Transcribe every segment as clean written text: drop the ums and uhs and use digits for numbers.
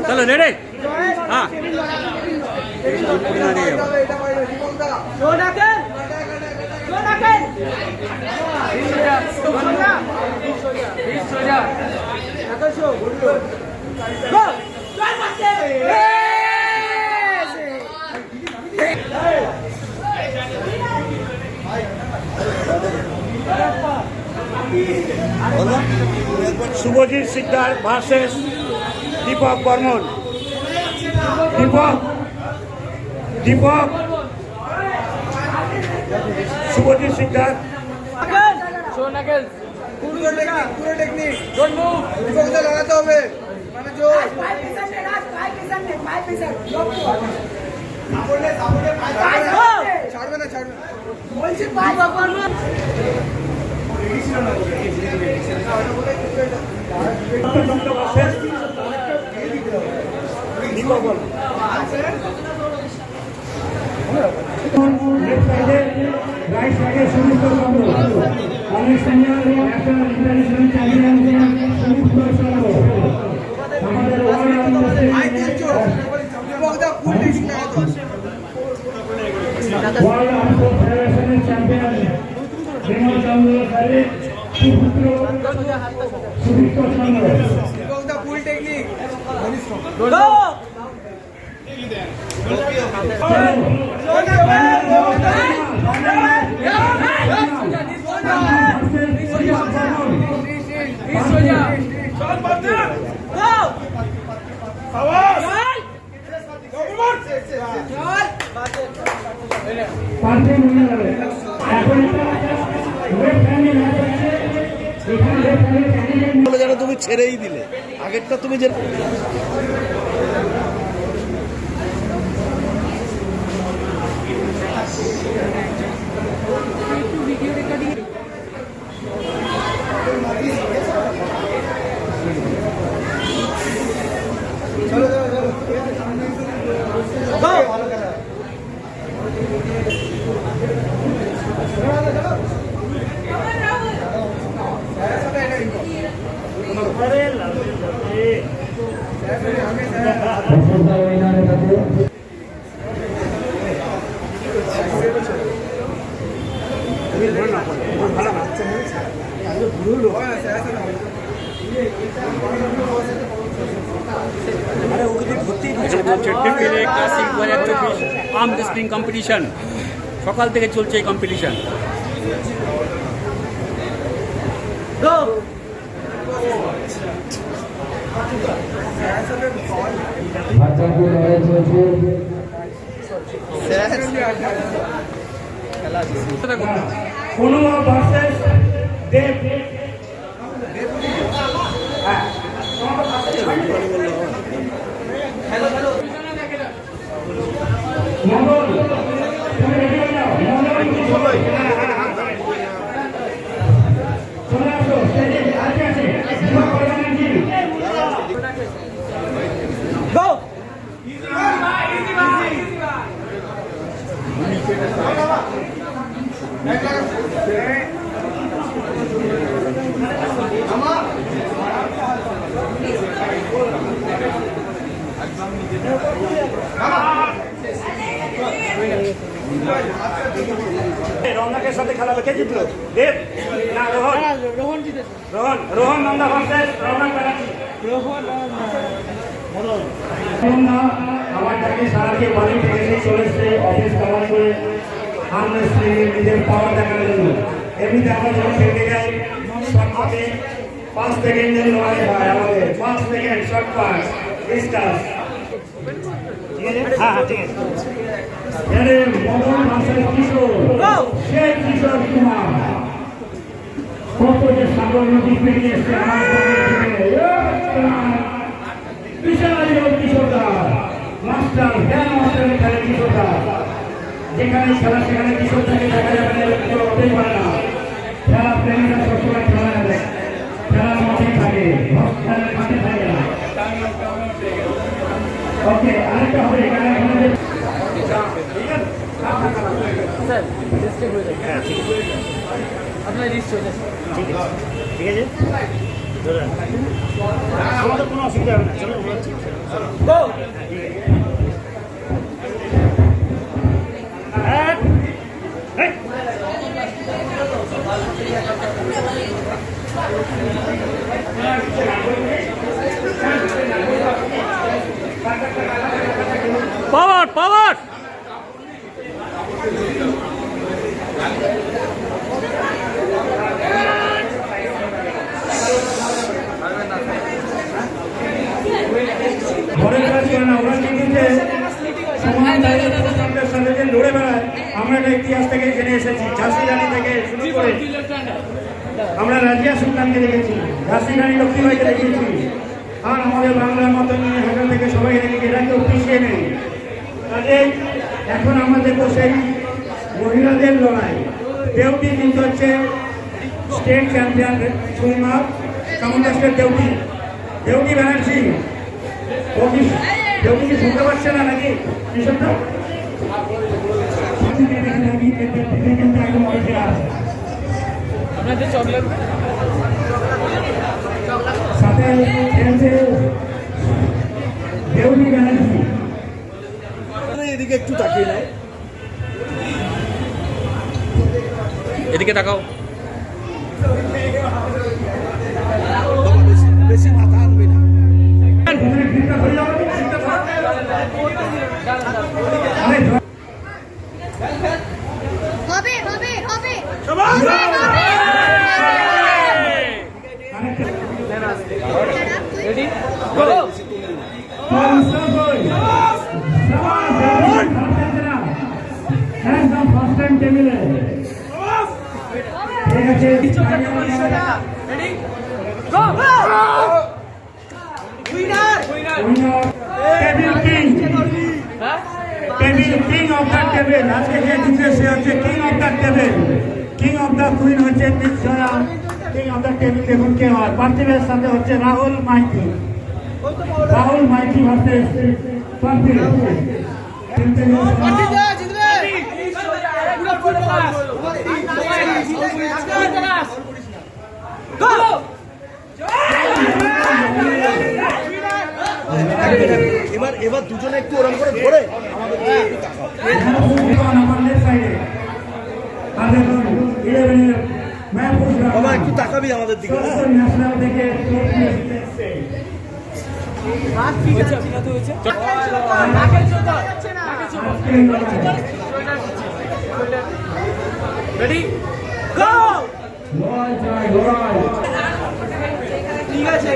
चलो रेडी हाँ শুভজিৎ সিকদার ভার্সেস দীপক বর্মন। দীপক শুভজিৎ সিকদার পুরো টেকনিক দীপককে লাগাতে হবে মানে জোর ছাড়বে না বলছি রাইট সাইডে সুমিত চন্দ্র অনেক সিনিয়র একটা ইন্টারন্যাশনাল চ্যাম্পিয়ন সুমিত চন্দ্র আমাদের ওয়ার্ল্ড ফেডারেশনের চ্যাম্পিয়ন বিমল চন্দ্র সাহেব সুপুত্র সুমিত চন্দ্র ফুল টেকনিক যেন তুমি ছেড়েই দিলে আগেরটা তুমি যে ক্লাসিক 2024 আর্ম রেসলিং কম্পিটিশন সকাল থেকে চলছে এই কম্পিটিশন। হনুমান ভার্সেস দেব রমনাকের সাথে খেলাবে, কে জিতলো? দেব না রোহন? রোহন নন্দা ভার্সেস রমনা ব্যানার্জি। আমার তাকে সারাকে বাড়ি থেকে চলে এসছে অফিস কামার করে আমরা নিজের পাওয়ার দেখানোর জন্য। এমনিতে আমরা যখন খেলতে যাই শর্ট পাতে 5 সেকেন্ডের লড়াই হয় আমাদের, 5 সেকেন্ড শর্ট পাস ডিস্টান্স। ঠিক আছে? হ্যাঁ ঠিক আছে। মদন ভার্সেস কিশোর, সেই কিশোর কুমার কত যে সাগর নদী পেরিয়ে এসছে আমার বিশাল কিশোরদা মাস্টার জ্ঞান মাস্টারের খেলে কিশোরদা। যেখানে খেলা সেখানে কিশোরদাকে দেখা যাবে না, কেউ হতেই পারে না। খেলা প্রেমীরা সবসময় খেলা যাবে, খেলার মাঠে থাকে, খেলার মাঠে থাকে না। ওকে আরেকটা হবে এখানে আপনার লিস্ট হয়ে যাচ্ছে। ঠিক আছে আমাদের কোনো অসুবিধা হবে না, চলো পাওয়ার পাওয়ার ঘরের কাজ করে না, ওরা কিন্তু যে সমান দায়িত্ব প্রশাসনের সাথে যে লড়ে বেড়ায়, আমরা একটা ইতিহাস থেকে জেনে এসেছি। ঝাঁসি রানী থেকে শুরু করে আমরা রাজিয়া সুলতানকে দেখেছি, ঝাঁসি রানী লক্ষ্মীবাইকে দেখেছি, আর আমাদের বাংলার মতো নিয়ে হাজার থেকে সবাই দেখেছি, এটা কেউ পিছিয়ে নেই। কাজেই এখন আমরা দেখবো সেই মহিলাদের লড়াই। দেউটি কিন্তু হচ্ছে স্টেট চ্যাম্পিয়ন সুইমার চামুন্ডাস্টের দেউটি, দেউটি ব্যানার্জি। ও কি দেউটি কি শুনতে পাচ্ছে না নাকি কৃষকটা? সাথে খেলছে দেউটি ব্যানার্জি। এদিকে একটু তাকিয়ে নাও। এদিকে তাকাও। বেশি মাথা আনবে না। হবে হবে হবে একদম ফার্স্ট টাইম টেবিলে ঠিক আছে। Table king, table king of the table. আজকে যে জিতবে সে হচ্ছে king of the table. King of the queen হচ্ছে নিশ্চয়া। কিং অফ দ্য টেবিল দেখুন কে হয়। পার্থিবের সাথে হচ্ছে রাহুল মাইতি। রাহুল মাইতি ভার্সেস পার্থিব। এবার এবার দুজনে একটু ওরম করে ধরে আমাদের দিকে একটু তাকাও। বাবা একটু তাকাবি আমাদের দিকে। ন্যাশনাল থেকে রেডি ঠিক আছে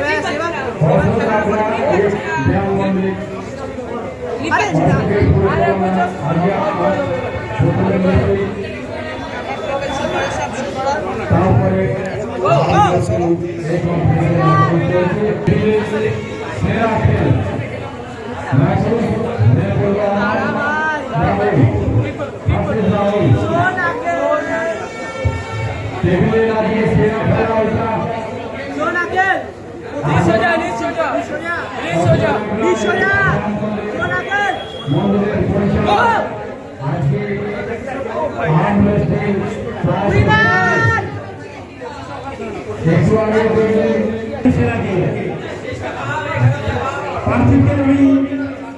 টেবিলে লাগিয়ে সেরা খেলা ওইটা মন্দিরের পরিচালক আজকে আর্ম রেসলিং একটু আগে পার্থিবকে আমি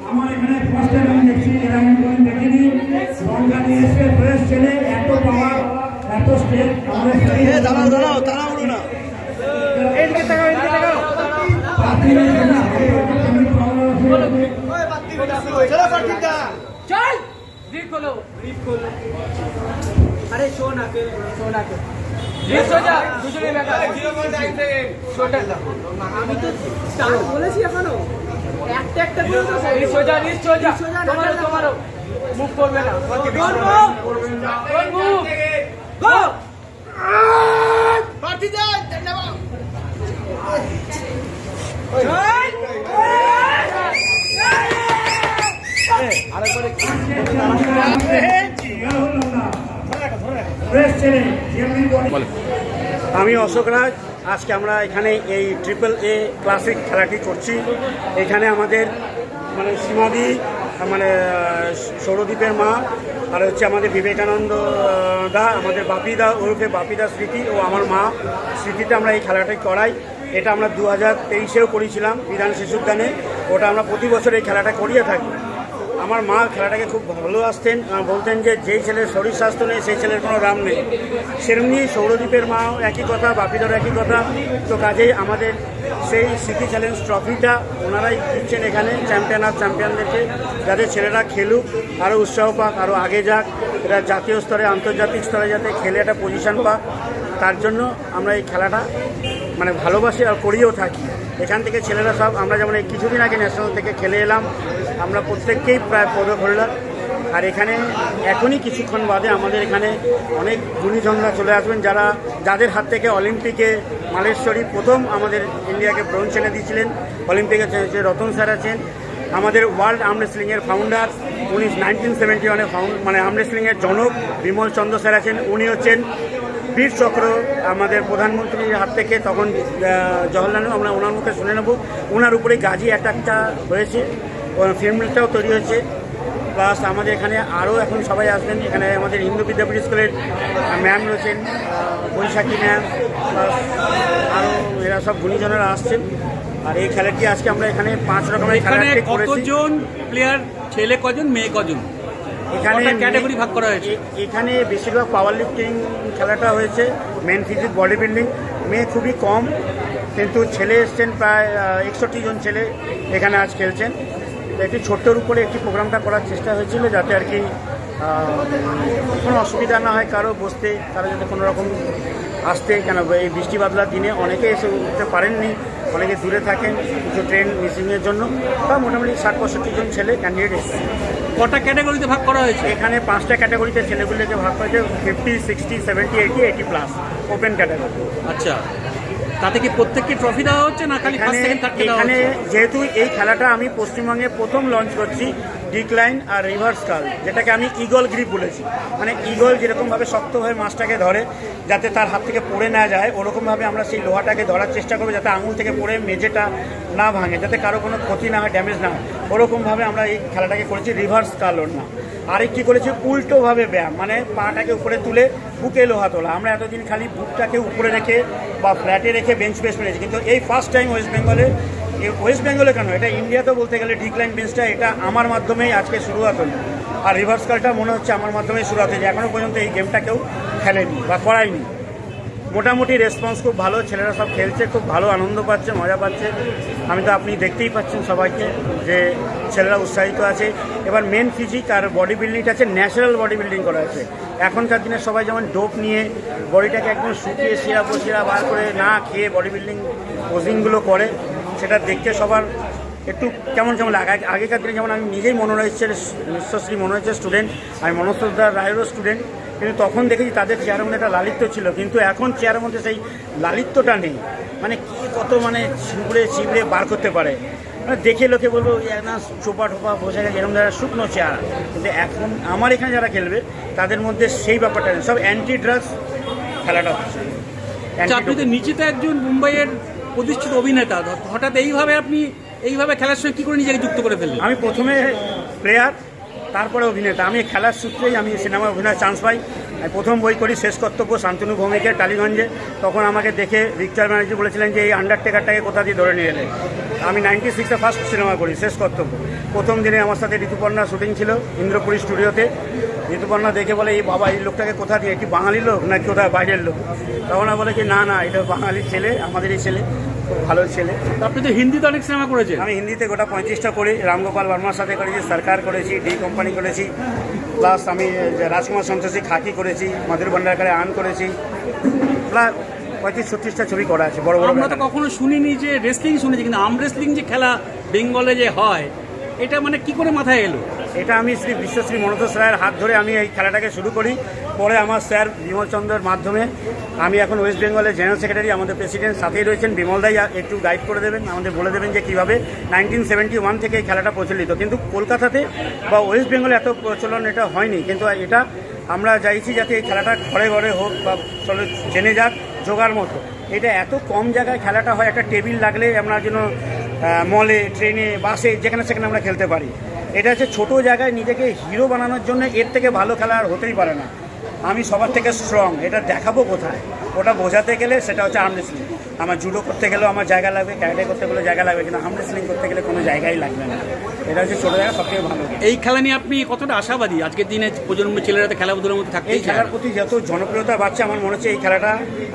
আমার এখানে ফার্স্ট টাইম আমি দেখছি, এর আগে আমি দেখিনি। গঙ্গা নিয়ে এসে ফ্রেশ ছেলে, এত পাওয়ার, এত স্টেপ আমাদের দাঁড়াও দাঁড়াও তারা উড়ো না। পার্থিবের জন্য আমি চল ব্রিফ খোলো আরে শোন আকে ব্রিফ সোজা দুজনে দেখা 0.9 সেকেন্ড শোটা আমি তো স্টার্ট বলেছি এখনো একটা একটা করে তো ব্রিফ সোজা তোমারও মুভ করবে না ডোন্ট মুভ গো পার্টি দে ধন্যবাদ আমি অশোক রাজ। আজকে আমরা এখানে এই ট্রিপল এ ক্লাসিক খেলাটি করছি। এখানে আমাদের মানে সীমাদি মানে সৌরদ্বীপের মা, আর হচ্ছে আমাদের বিবেকানন্দ দা, আমাদের বাপিদা ওরফে বাপিদা স্মৃতি ও আমার মা স্মৃতিতে আমরা এই খেলাটাই করাই। এটা আমরা 2023-এও করেছিলাম বিধান শিশু উদ্যানে। ওটা আমরা প্রতি বছর এই খেলাটা করিয়ে থাকি। আমার মা খেলাটাকে খুব ভালোবাসতেন, বলতেন যে যেই ছেলের শরীর স্বাস্থ্য নেই সেই ছেলের কোনো দাম নেই। সেরমনি সৌরদীপের মাও একই কথা, বাপিদার একই কথা। তো কাজেই আমাদের সেই সিটি চ্যালেঞ্জ ট্রফিটা ওনারাই দিচ্ছেন এখানে চ্যাম্পিয়ন অফ চ্যাম্পিয়নদেরকে, যাতে ছেলেরা খেলুক, আরও উৎসাহ পাক, আরও আগে যাক, এটা জাতীয় স্তরে আন্তর্জাতিক স্তরে যাতে খেলে একটা পজিশন পাক। তার জন্য আমরা এই খেলাটা মানে ভালোবাসি আর করিয়েও থাকি। এখান থেকে ছেলেরা সব, আমরা যেমন এই কিছুদিন আগে ন্যাশনাল থেকে খেলে এলাম, আমরা প্রত্যেককেই প্রায় পদক হোল্ডার। আর এখানে এখনই কিছুক্ষণ বাদে আমাদের এখানে অনেক গুণীজনরা চলে আসবেন, যাদের হাত থেকে অলিম্পিকে মালেশ্বরী প্রথম আমাদের ইন্ডিয়াকে ব্রোঞ্জ এনে দিয়েছিলেন। অলিম্পিকে যে রতন স্যার আছেন, আমাদের ওয়ার্ল্ড আর্ম রেসলিংয়ের ফাউন্ডার, উনি 1971-এ মানে আর্ম রেসলিংয়ের জনক বিমল চন্দ্র স্যার আছেন। উনি হচ্ছেন বীর চক্র আমাদের প্রধানমন্ত্রীর হাত থেকে, তখন জওহরলাল, আমরা ওনার মুখে শুনে নেব। ওনার উপরে গাজী অ্যাটাকটা হয়েছে, ফিল্মটাও তৈরি হয়েছে। প্লাস আমাদের এখানে আরও এখন সবাই আসবেন। এখানে আমাদের হিন্দু বিদ্যাপীঠ স্কুলের ম্যাম রয়েছেন, বৈশাখী ম্যাম, প্লাস আরও এরা সব গুণীজনেরা আসছেন। আর এই খেলাটি আজকে আমরা এখানে 5 রকমের খেলাটি করেছি। কতজন প্লেয়ার, ছেলে কজন, মেয়ে কজন, এখানে ক্যাটাগরি ভাগ করা হয়েছে? এখানে বেশিরভাগ পাওয়ার লিফটিং খেলাটা হয়েছে, মেন ফিজিক, বডি বিল্ডিং। মেয়ে খুবই কম, কিন্তু ছেলে এসছেন প্রায় 61 জন ছেলে এখানে আজ খেলছেন। একটি ছোট্টর উপরে একটি প্রোগ্রামটা করার চেষ্টা হয়েছিল, যাতে আর কি কোনো অসুবিধা না হয় কারো বসতে, তারা যাতে কোনো রকম আসতে, কেন এই বৃষ্টি বাদলার দিনে অনেকে এসে উঠতে পারেননি, অনেকে দূরে থাকেন কিছু ট্রেন মিসিংয়ের জন্য। তা মোটামুটি 60-65 জন ছেলে ক্যান্ডিডেট এসেছে। কটা ক্যাটাগরিতে ভাগ করা হয়েছে? এখানে 5টা ক্যাটাগরিতে ছেলেগুলোকে ভাগ করা হয়েছে, 50, 60, 70, 80 প্লাস ওপেন ক্যাটাগরি। আচ্ছা, তাতে কি প্রত্যেককে ট্রফি দেওয়া হচ্ছে না খালি ফার্স্ট সেকেন্ড থার্ড দেওয়া এখানে হচ্ছে? যেহেতু এই খেলাটা আমি পশ্চিমবঙ্গে প্রথম লঞ্চ করছি, ডিক্লাইন আর রিভার্স কাল, যেটাকে আমি ইগল গ্রিপ বলেছি। মানে ইগল যেরকমভাবে শক্ত হয়ে মাছটাকে ধরে যাতে তার হাত থেকে পড়ে না যায়, ওরকমভাবে আমরা সেই লোহাটাকে ধরার চেষ্টা করবো যাতে আঙুল থেকে পড়ে মেঝেটা না ভাঙে, যাতে কারো কোনো ক্ষতি না হয়, ড্যামেজ না হয়। ওরকমভাবে আমরা এই খেলাটাকে করেছি রিভার্স কাল ওর না। আরেকটি করেছি উল্টোভাবে ব্যায়াম, মানে পাটাকে উপরে তুলে বুকে লোহা তোলা। আমরা এতদিন খালি বুকটাকে উপরে রেখে বা ফ্ল্যাটে রেখে বেঞ্চ প্রেস মেরেছি, কিন্তু এই ফার্স্ট টাইম ওয়েস্ট বেঙ্গলে কেন, এটা ইন্ডিয়াতেও বলতে গেলে ডিক্লাইন বেঞ্চটা এটা আমার মাধ্যমেই আজকে শুরুয়াত হলো। আর রিভার্স কালটা মনে হচ্ছে আমার মাধ্যমেই শুরুয়াত হয়েছে। এখনও পর্যন্ত এই গেমটা কেউ খেলেনি বা করায়নি। মোটামুটি রেসপন্স খুব ভালো, ছেলেরা সব খেলছে, খুব ভালো আনন্দ পাচ্ছে, মজা পাচ্ছে। আমি তো আপনি দেখতেই পাচ্ছেন সবাইকে যে ছেলেরা উৎসাহিত আছে। এবার মেন ফিজিক আর বডি বিল্ডিংটা আছে, ন্যাচারাল বডি বিল্ডিং করা আছে। এখনকার দিনে সবাই যেমন ডোপ নিয়ে বডিটাকে একদম শুকিয়ে শিরা বার করে না খেয়ে বডি বিল্ডিং পোজিংগুলো করে, সেটা দেখতে সবার একটু কেমন লাগে। আগেকার দিনে যেমন আমি নিজেই বিশ্বশ্রী মনোরঞ্জের স্টুডেন্ট, আমি মনোজদার রায়েরও স্টুডেন্ট, কিন্তু তখন দেখেছি তাদের চেয়ারের মধ্যে একটা লালিত্য ছিল, কিন্তু এখন চেয়ারের মধ্যে সেই লালিত্যটা নেই। মানে কত চিবড়ে বার করতে পারে, মানে দেখে লোকে বলবো না চোপা টোপা বসে গেছে, এরকম যারা শুকনো চেয়ার। কিন্তু এখন আমার এখানে যারা খেলবে তাদের মধ্যে সেই ব্যাপারটা নেই, সব অ্যান্টি ড্রাগস খেলাটা হচ্ছে। আপনি তো নিশ্চিত একজন মুম্বাইয়ের প্রতিষ্ঠিত অভিনেতা, হঠাৎ এইভাবে খেলার সঙ্গে কী করে নিজেকে যুক্ত করে ফেললেন? আমি প্রথমে প্লেয়ার, তারপরে অভিনেতা। আমি খেলার সূত্রেই আমি সিনেমায় অভিনয়ের চান্স পাই। আমি প্রথম বই করি শেষ কর্তব্য শান্তনু ভৌমিকের, টালিগঞ্জে। তখন আমাকে দেখে রিকচার ব্যানার্জি বলেছিলেন যে এই আন্ডারটেকারটাকে কোথা দিয়ে ধরে নিয়ে এলে। আমি 96-এ ফার্স্ট সিনেমা করি শেষ কর্তব্য। প্রথম দিনে আমার সাথে ঋতুপর্ণা শুটিং ছিল ইন্দ্রপুরী স্টুডিওতে। ঋতুপর্ণা দেখে বলে এই বাবা, এই লোকটাকে কোথা দিয়ে, কি বাঙালি লোক না কোথায় বাইরের লোক? তখন বলে কি না এটা বাঙালি ছেলে, আমাদেরই ছেলে, খুব ভালো ছেলে। আপনি তো হিন্দিতে অনেক সিনেমা করেছেন। আমি হিন্দিতে গোটা 35টা করি, রামগোপাল বর্মার সাথে করেছি, সরকার করেছি, ডি কোম্পানি করেছি, প্লাস আমি রাজকুমার সন্তোষী খাকি করেছি, মধুর ভান্ডারকারে আন করেছি, প্রায় 35-36টা ছবি করা আছে বড় বড়। আমরা তো কখনো শুনিনি যে রেসলিং শুনেছি, কিন্তু আর্ম রেসলিং যে খেলা বেঙ্গলে যে হয়, এটা মানে কি করে মাথায় এলো? এটা আমি শ্রী বিশ্বশ্রী মনোজ রায়ের হাত ধরে আমি এই খেলাটাকে শুরু করি। পরে আমার স্যার বিমল চন্দ্রের মাধ্যমে আমি এখন ওয়েস্ট বেঙ্গলের জেনারেল সেক্রেটারি, আমাদের প্রেসিডেন্ট সাথেই রয়েছেন। বিমলদাই একটু গাইড করে দেবেন, আমাদের বলে দেবেন যে কীভাবে 1971 থেকে এই খেলাটা প্রচলিত, কিন্তু কলকাতাতে বা ওয়েস্ট বেঙ্গলে এত প্রচলন এটা হয়নি। কিন্তু এটা আমরা চাইছি যাতে এই খেলাটা ঘরে ঘরে হোক বা চলে জেনে যাক জোগাড় মতো। এটা এত কম জায়গায় খেলাটা হয়, একটা টেবিল লাগলে আমরা যেন মলে, ট্রেনে, বাসে যেখানে সেখানে আমরা খেলতে পারি। এটা হচ্ছে ছোটো জায়গায় নিজেকে হিরো বানানোর জন্য, এর থেকে ভালো খেলা আর হতেই পারে না। আমি সবার থেকে স্ট্রং, এটা দেখাবো কোথায়? ওটা বোঝাতে গেলে সেটা হচ্ছে আর্ম রেসলিং। আমার জুডো করতে গেলেও আমার জায়গা লাগবে, ক্যারাটে করতে গেলেও জায়গা লাগবে, কিন্তু আর্ম রেসলিং করতে গেলে কোনো জায়গাই লাগবে না। এটা হচ্ছে ছোটো জায়গা সবথেকে ভালো। এই খেলা নিয়ে আপনি কতটা আশাবাদী? আজকের দিনে প্রজন্মের ছেলেরা তো খেলাধুলার মধ্যে থাকতেই এই চায়। খেলার প্রতি যত জনপ্রিয়তা বাড়ছে, আমার মনে হচ্ছে এই খেলাটা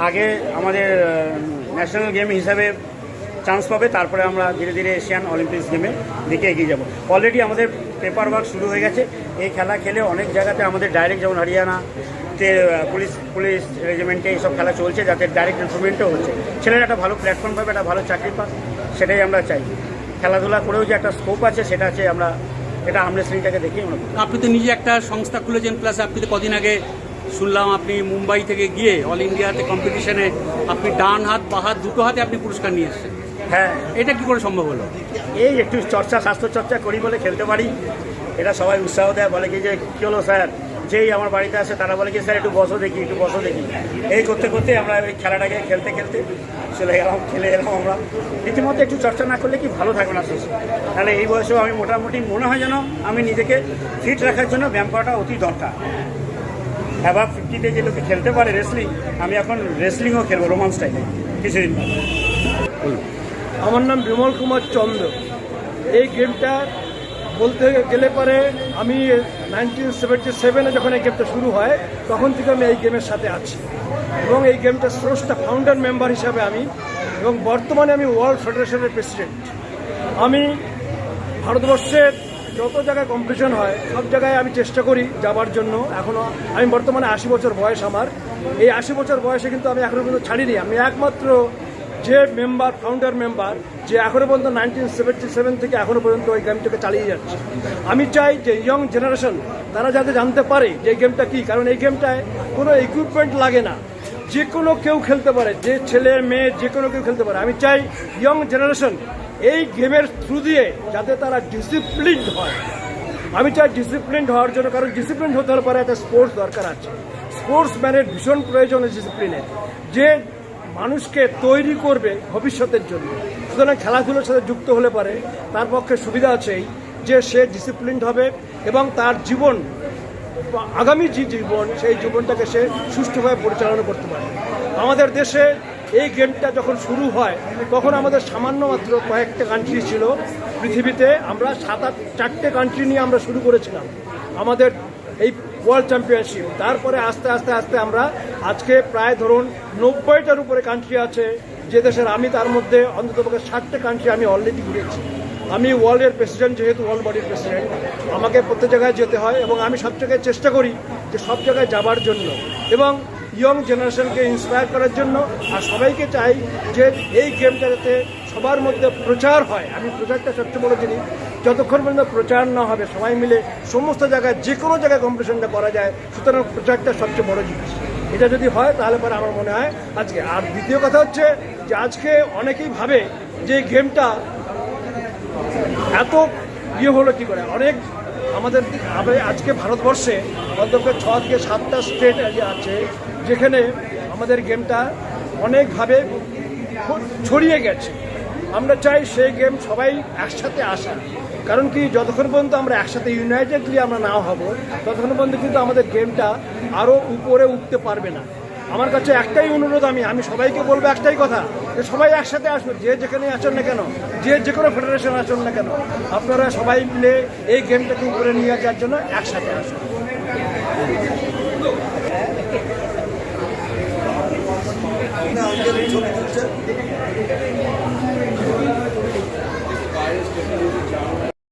আগে আমাদের ন্যাশনাল গেম হিসাবে চান্স পাবে, তারপরে আমরা ধীরে ধীরে এশিয়ান অলিম্পিক্স গেমে দিকে এগিয়ে যাব। অলরেডি আমাদের পেপার ওয়ার্ক শুরু হয়ে গেছে। এই খেলা খেলে অনেক জায়গাতে আমাদের ডাইরেক্ট, যেমন হরিয়ানাতে পুলিশ রেজিমেন্টে এইসব খেলা চলছে, যাতে ডাইরেক্ট রিক্রুটমেন্টও হচ্ছে। ছেলেরা একটা ভালো প্ল্যাটফর্ম পাবে, একটা ভালো চাকরি পাক, সেটাই আমরা চাই। খেলাধুলা করেও যে একটা স্কোপ আছে সেটা আছে, আমরা এটা আর্ম রেসলিংটাকে দেখি আমরা। আপনি তো নিজে একটা সংস্থা খুলেছেন, প্লাস আপনি তো কদিন আগে শুনলাম আপনি মুম্বাই থেকে গিয়ে অল ইন্ডিয়াতে কম্পিটিশনে আপনি ডান হাত বা হাত দুটো হাতে আপনি পুরস্কার নিয়ে এসেছেন। হ্যাঁ, এটা কি করে সম্ভব হলো? এই একটু স্বাস্থ্য চর্চা করি বলে খেলতে পারি, এটা সবাই উৎসাহ দেয়, বলে কি যে কী হলো স্যার, যেই আমার বাড়িতে আসে তারা বলে কি স্যার একটু বসো দেখি, একটু বসো দেখি। এই করতে করতে আমরা এই খেলাটাকে খেলতে খেলতে চলে গেলাম, খেলে এলাম আমরা। রীতিমতো একটু চর্চা না করলে কি ভালো থাকবে না শেষে। তাহলে এই বয়সেও আমি মোটামুটি মনে হয় যেন আমি নিজেকে ফিট রাখার জন্য ব্যায়াম করাটা অতি দরকার। অ্যাবাভ 50-তে যে লোকে খেলতে পারে রেসলিং, আমি এখন রেসলিংও খেলবো রোমান স্টাইলে কিছুদিন পর। আমার নাম বিমল কুমার চন্দ্র। এই গেমটা বলতে গেলে পরে আমি 1977-এ যখন এই গেমটা শুরু হয় তখন থেকে আমি এই গেমের সাথে আছি, এবং এই গেমটা স্রষ্টা ফাউন্ডার মেম্বার হিসাবে আমি, এবং বর্তমানে আমি ওয়ার্ল্ড ফেডারেশনের প্রেসিডেন্ট। আমি ভারতবর্ষের যত জায়গায় কম্পিটিশন হয় সব জায়গায় আমি চেষ্টা করি যাবার জন্য। এখনও আমি বর্তমানে 80 বছর বয়স আমার। এই 80 বছর বয়সে কিন্তু আমি এখনও পর্যন্ত ছাড়িনি। আমি একমাত্র যে মেম্বার, ফাউন্ডার মেম্বার, যে এখনও পর্যন্ত 1977 থেকে এখনও পর্যন্ত ওই গেমটাকে চালিয়ে যাচ্ছে। আমি চাই যে ইয়ং জেনারেশন তারা যাতে জানতে পারে যে এই গেমটা কী, কারণ এই গেমটায় কোনো ইকুইপমেন্ট লাগে না, যে কোনো কেউ খেলতে পারে, যে ছেলে মেয়ে যে কোনো কেউ খেলতে পারে। আমি চাই ইয়ং জেনারেশন এই গেমের থ্রু দিয়ে যাতে তারা ডিসিপ্লিনড হয়। আমি চাই ডিসিপ্লিনড হওয়ার জন্য, কারণ ডিসিপ্লিন হতে হলে পরে একটা স্পোর্টস দরকার আছে। স্পোর্টসম্যানের ভীষণ প্রয়োজন ডিসিপ্লিনের, যে মানুষকে তৈরি করবে ভবিষ্যতের জন্য। সুতরাং খেলাধুলোর সাথে যুক্ত হলে পারে তার পক্ষে সুবিধা আছেই যে সে ডিসিপ্লিনড হবে এবং তার জীবন, আগামী যে জীবন, সেই জীবনটাকে সে সুষ্ঠুভাবে পরিচালনা করতে পারে। আমাদের দেশে এই গেমটা যখন শুরু হয় তখন আমাদের সামান্য মাত্র কয়েকটা কান্ট্রি ছিল পৃথিবীতে। আমরা 7-8 কান্ট্রি নিয়ে আমরা শুরু করেছিলাম আমাদের এই ওয়ার্ল্ড চ্যাম্পিয়নশিপ। তারপরে আস্তে আস্তে আস্তে আমরা আজকে প্রায় ধরুন 90টার উপরে কান্ট্রি আছে যে দেশের, আমি তার মধ্যে অন্ততপক্ষে 60টা কান্ট্রি আমি অলরেডি ঘুরেছি। আমি ওয়ার্ল্ডের প্রেসিডেন্ট, যেহেতু ওয়ার্ল্ড বডির প্রেসিডেন্ট, আমাকে প্রত্যেক জায়গায় যেতে হয় এবং আমি সব জায়গায় চেষ্টা করি যে সব জায়গায় যাবার জন্য এবং ইয়ং জেনারেশনকে ইন্সপায়ার করার জন্য। আর সবাইকে চাই যে এই গেমটা যাতে সবার মধ্যে প্রচার হয়। আমি প্রচারটা সবচেয়ে বড় জিনিস, যতক্ষণ পর্যন্ত প্রচার না হবে সবাই মিলে সমস্ত জায়গায় যে কোনো জায়গায় কম্পিটিশনটা করা যায়, সুতরাং প্রচারটা সবচেয়ে বড় জিনিস। এটা যদি হয় তাহলে পরে আমার মনে হয় আজকে। আর দ্বিতীয় কথা হচ্ছে যে আজকে অনেকেই ভাবে যে গেমটা এত হলো কী করে। অনেক আমাদের আজকে ভারতবর্ষে অন্তত 6 থেকে 7টা স্টেট আছে যেখানে আমাদের গেমটা অনেকভাবে ছড়িয়ে গেছে। আমরা চাই সেই গেম সবাই একসাথে আসা, কারণ কি যতক্ষণ পর্যন্ত আমরা একসাথে ইউনাইটেডলি আমরা না হব ততক্ষণ পর্যন্ত কিন্তু আমাদের গেমটা আরও উপরে উঠতে পারবে না। আমার কাছে একটাই অনুরোধ, আমি সবাইকে বলবো একটাই কথা, যে সবাই একসাথে আসুন, যে যেখানে আসুন না কেন, যে কোনো ফেডারেশন আসুন না কেন, আপনারা সবাই মিলে এই গেমটাকে উপরে নিয়ে যাওয়ার জন্য একসাথে আসুন। ছবি তুলছে